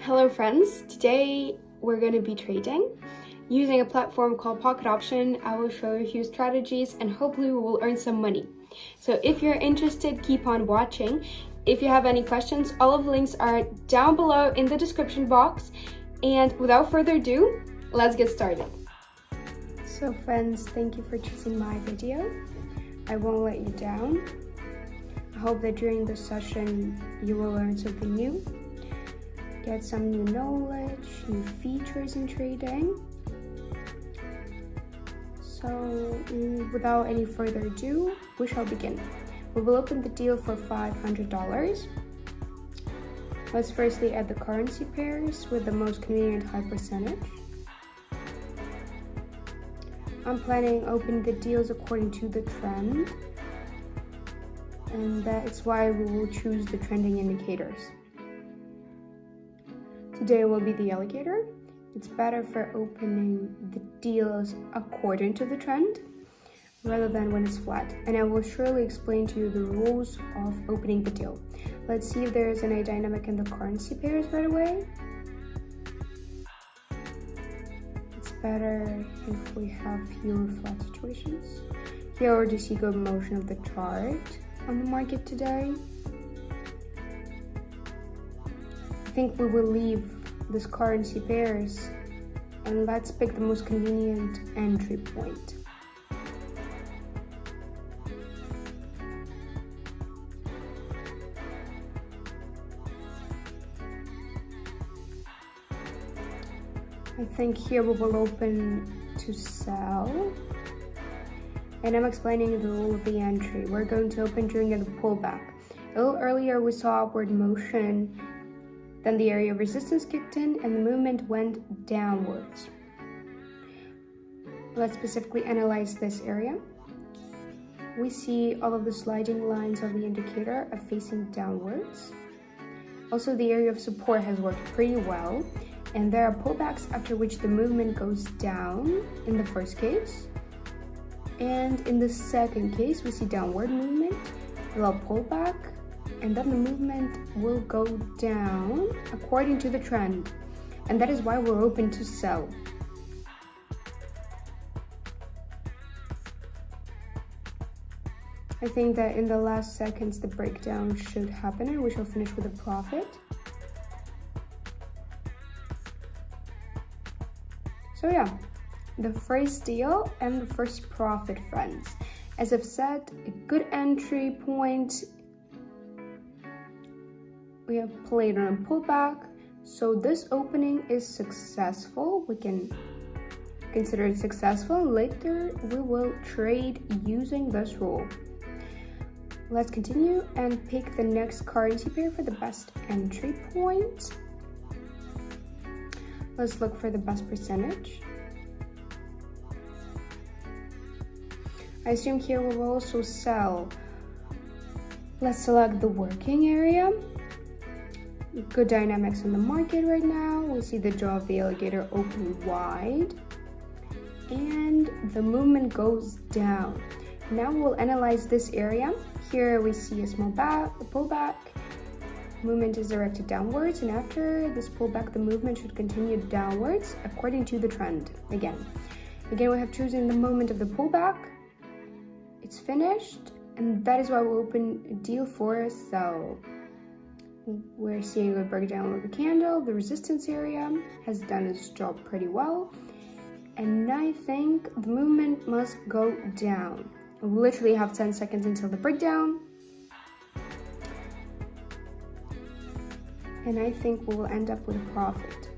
Hello friends, today we're going to be trading. Using a platform called Pocket Option, I will show you a few strategies and hopefully we will earn some money. So if you're interested, keep on watching. If you have any questions, all of the links are down below in the description box. And without further ado, let's get started. So friends, thank you for choosing my video. I won't let you down. I hope that during this session you will learn something new. Get some new knowledge, new features in trading. So without any further ado, we shall begin. We will open the deal for $500. Let's firstly add the currency pairs with the most convenient high percentage. I'm planning opening the deals according to the trend, and that's why we will choose the trending indicators. Today will be the alligator. It's better for opening the deals according to the trend rather than when it's flat. And I will surely explain to you the rules of opening the deal. Let's see if there is any dynamic in the currency pairs right away. It's better if we have fewer flat situations. Here I already see good motion of the chart on the market today. I think we will leave this currency pairs and let's pick the most convenient entry point. I think here we will open to sell, and I'm explaining the rule of the entry. We're going to open during the pullback. A little earlier we saw upward motion, then the area of resistance kicked in and the movement went downwards. Let's specifically analyze this area. We see all of the sliding lines of the indicator are facing downwards. Also, the area of support has worked pretty well, and there are pullbacks after which the movement goes down in the first case. And in the second case, we see downward movement, a little pullback, and then the movement will go down according to the trend. And that is why we're open to sell. I think that in the last seconds the breakdown should happen and we shall finish with a profit. So yeah, the first deal and the first profit, friends. As I've said, a good entry point. We have played on a pullback, so this opening is successful. We can consider it successful. Later, we will trade using this rule. Let's continue and pick the next currency pair for the best entry point. Let's look for the best percentage. I assume here we will also sell. Let's select the working area. Good dynamics in the market right now. We see the jaw of the alligator open wide and the movement goes down. Now we'll analyze this area. Here we see a small pullback. Movement is directed downwards, and after this pullback the movement should continue downwards according to the trend. Again we have chosen the moment of the pullback. It's finished, and that is why we'll open a deal for a sell. We're seeing a breakdown of the candle. The resistance area has done its job pretty well. And I think the movement must go down. We literally have 10 seconds until the breakdown. And I think we will end up with a profit.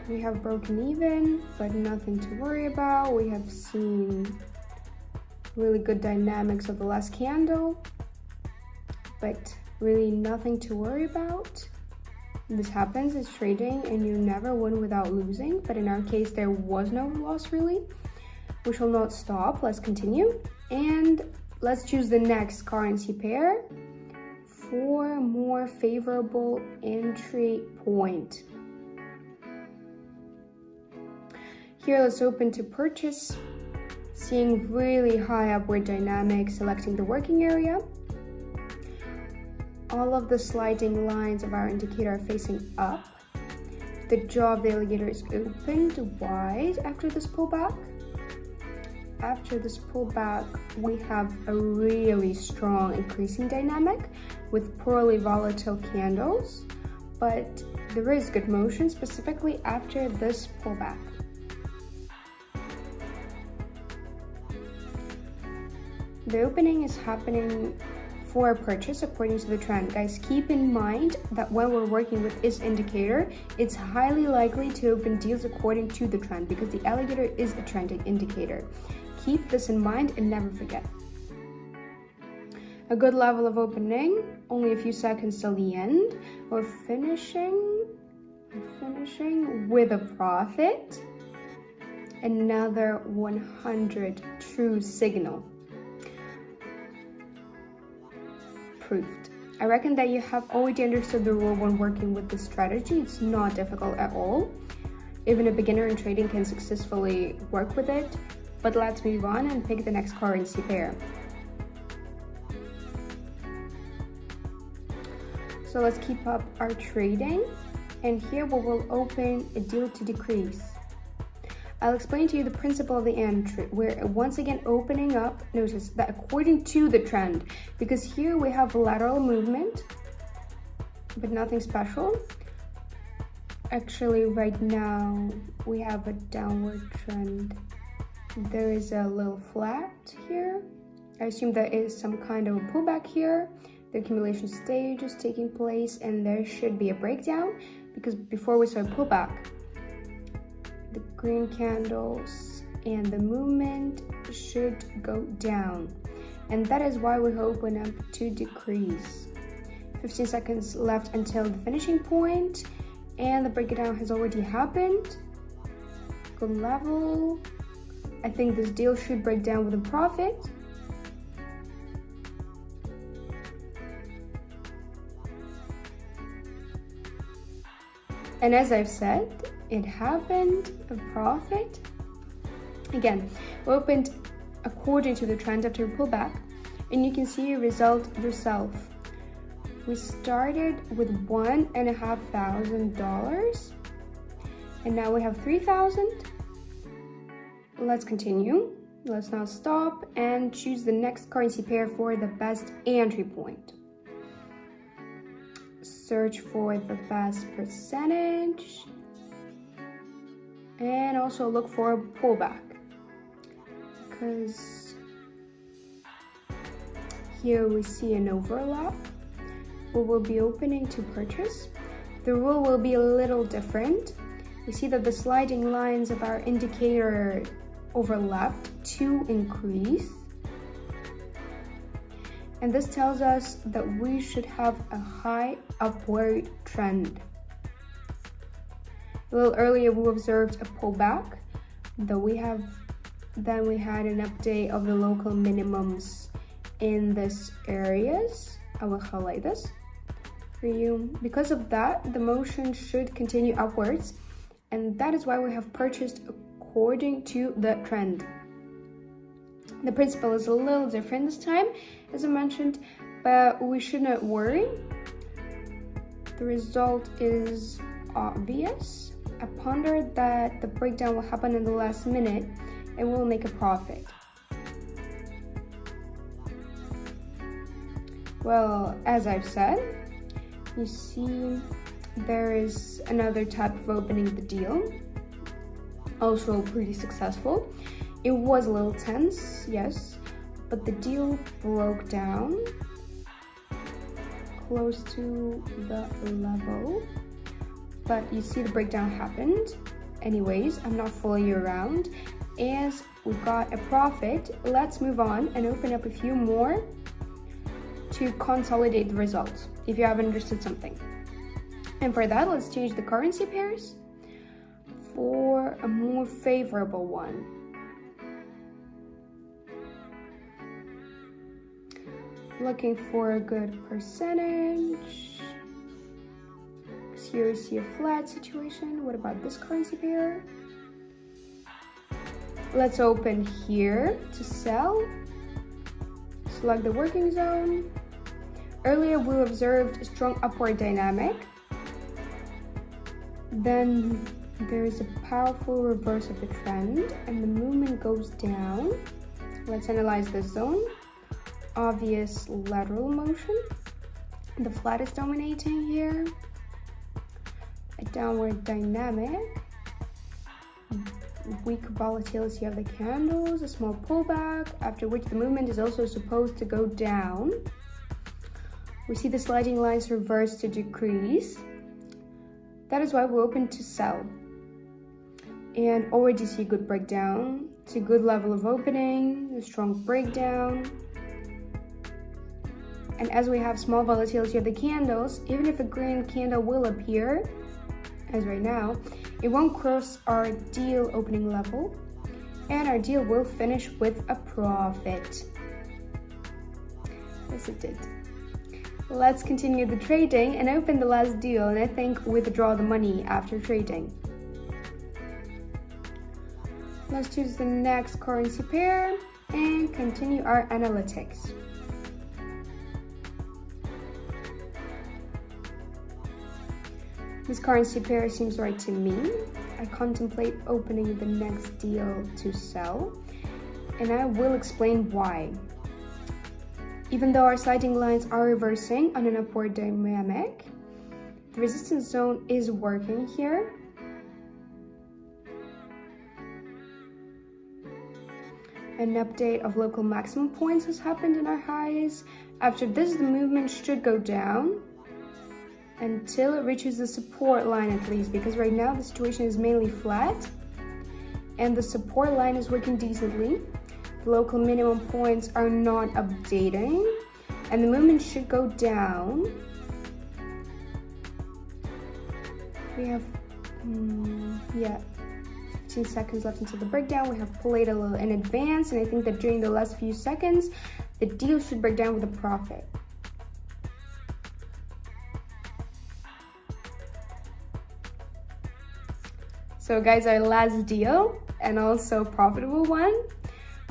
We have broken even, but nothing to worry about. We have seen really good dynamics of the last candle, but really nothing to worry about. This happens, it's trading, and you never win without losing, but in our case there was no loss really. We shall not stop. Let's continue, and let's choose the next currency pair for a more favorable entry point. Here, let's open to purchase. seeing really high upward dynamics, selecting the working area. All of the sliding lines of our indicator are facing up. The jaw of the alligator is opened wide after this pullback. After this pullback, we have a really strong increasing dynamic with poorly volatile candles, but there is good motion specifically after this pullback. The opening is happening for a purchase according to the trend. Guys, keep in mind that when we're working with this indicator, it's highly likely to open deals according to the trend because the alligator is a trending indicator. Keep this in mind and never forget. A good level of opening, only a few seconds till the end. We're finishing with a profit. Another 100 true signal. Proved. I reckon that you have already understood the rule when working with this strategy. It's not difficult at all. Even a beginner in trading can successfully work with it. But let's move on and pick the next currency pair. So let's keep up our trading, and here we will open a deal to decrease. I'll explain to you the principle of the entry. We're once again opening up, notice that according to the trend, because here we have lateral movement, but nothing special. Actually, right now we have a downward trend. There is a little flat here. I assume there is some kind of a pullback here. The accumulation stage is taking place, and there should be a breakdown because before we saw a pullback, the green candles and the movement should go down, and that is why we open up to decrease. 15 seconds left until the finishing point, and the breakdown has already happened. Good level. I think this deal should break down with a profit. And as I've said, it happened, a profit. Again, we opened according to the trend after pullback, and you can see a result yourself. We started with $1,500, and now we have 3,000. Let's continue. Let's not stop and choose the next currency pair for the best entry point. Search for the best percentage and also look for a pullback, because here we see an overlap. We will be opening to purchase. The rule will be a little different. We see that the sliding lines of our indicator overlapped to increase, and this tells us that we should have a high upward trend. A little earlier we observed a pullback, though we had an update of the local minimums in these areas. I will highlight this for you. Because of that, the motion should continue upwards, and that is why we have purchased according to the trend. The principle is a little different this time, as I mentioned, but we should not worry. The result is obvious. I pondered that the breakdown will happen in the last minute and we'll make a profit. Well, as I've said, you see there is another type of opening the deal, also pretty successful. It was a little tense, yes, but the deal broke down close to the level. But you see the breakdown happened. Anyways, I'm not fooling you around. As we got a profit, let's move on and open up a few more to consolidate the results, if you haven't understood something. And for that, let's change the currency pairs for a more favorable one. Looking for a good percentage. Here you see a flat situation. What about this currency pair? Let's open here to sell. Select the working zone. Earlier we observed a strong upward dynamic. Then there is a powerful reverse of the trend and the movement goes down. Let's analyze this zone. Obvious lateral motion. The flat is dominating here. A downward dynamic. Weak volatility of the candles, a small pullback, after which the movement is also supposed to go down. We see the sliding lines reverse to decrease. That is why we're open to sell. And already see a good breakdown. It's a good level of opening, a strong breakdown. And as we have small volatility of the candles, even if a green candle will appear, as right now, it won't cross our deal opening level, and our deal will finish with a profit. Yes, it did. Let's continue the trading and open the last deal, and I think withdraw the money after trading. Let's choose the next currency pair and continue our analytics. This currency pair seems right to me. I contemplate opening the next deal to sell, and I will explain why. Even though our sliding lines are reversing on an upward dynamic, the resistance zone is working here. An update of local maximum points has happened in our highs. After this, the movement should go down until it reaches the support line at least, because right now the situation is mainly flat and the support line is working decently. The local minimum points are not updating and the movement should go down. We have 15 seconds left until the breakdown. We have played a little in advance, and I think that during the last few seconds the deal should break down with a profit. So guys, our last deal, and also profitable one,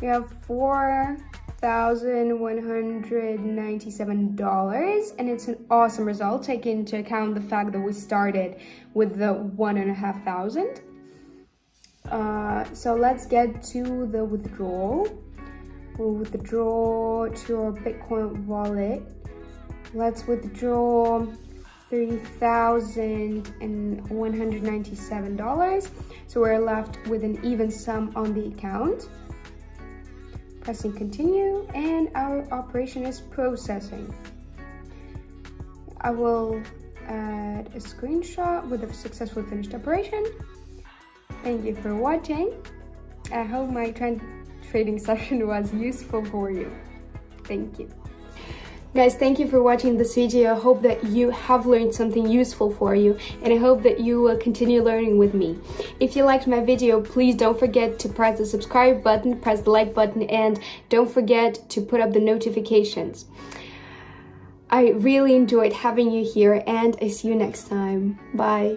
we have $4,197, and it's an awesome result, taking into account the fact that we started with the 1,500. So let's get to the withdrawal. We'll withdraw to our Bitcoin wallet. Let's withdraw $3,197. So we're left with an even sum on the account. Pressing continue, and our operation is processing. I will add a screenshot with a successfully finished operation. Thank you for watching. I hope my trading session was useful for you. Thank you. Guys, thank you for watching this video. I hope that you have learned something useful for you, and I hope that you will continue learning with me. If you liked my video, please don't forget to press the subscribe button, press the like button, and don't forget to put up the notifications. I really enjoyed having you here, and I see you next time. Bye.